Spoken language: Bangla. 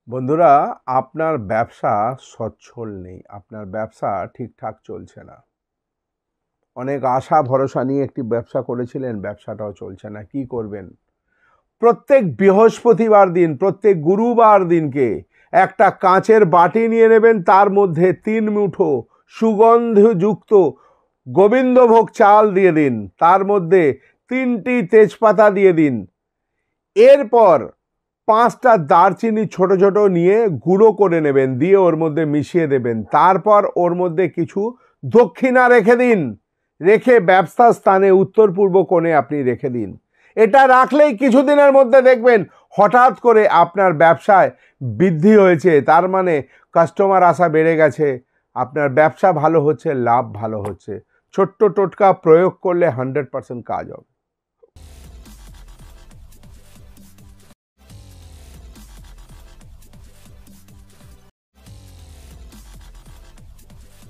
বন্ধুরা, আপনার ব্যবসা সচ্ছল নেই, আপনার ব্যবসা ঠিকঠাক চলছে না। অনেক আশা ভরসা নিয়ে একটি ব্যবসা করেছিলেন, ব্যবসাটাও চলছে না। কি করবেন? প্রত্যেক বৃহস্পতিবার দিন, প্রত্যেক গুরুবার দিনকে একটা কাঁচের বাটি নিয়ে নেবেন, তার মধ্যে 3 মুঠো সুগন্ধযুক্ত গোবিন্দভোগ চাল দিয়ে দিন, তার মধ্যে 3টি তেজপাতা দিয়ে দিন। এরপর 5টা দারচিনি ছোট ছোট নিয়ে গুঁড়ো করে নেবেন, দিয়ে ওর মধ্যে মিশিয়ে দেবেন। তারপর ওর মধ্যে কিছু দক্ষিণা রেখে দিন, রেখে ব্যবসা স্থানে উত্তর পূর্ব কোণে আপনি রেখে দিন। এটা রাখলেই কিছুদিনের মধ্যে দেখবেন হঠাৎ করে আপনার ব্যবসায় বৃদ্ধি হয়েছে, তার মানে কাস্টমার আসা বেড়ে গেছে, আপনার ব্যবসা ভালো হচ্ছে, লাভ ভালো হচ্ছে। ছোট্ট টোটকা প্রয়োগ করলে 100% কাজ হবে।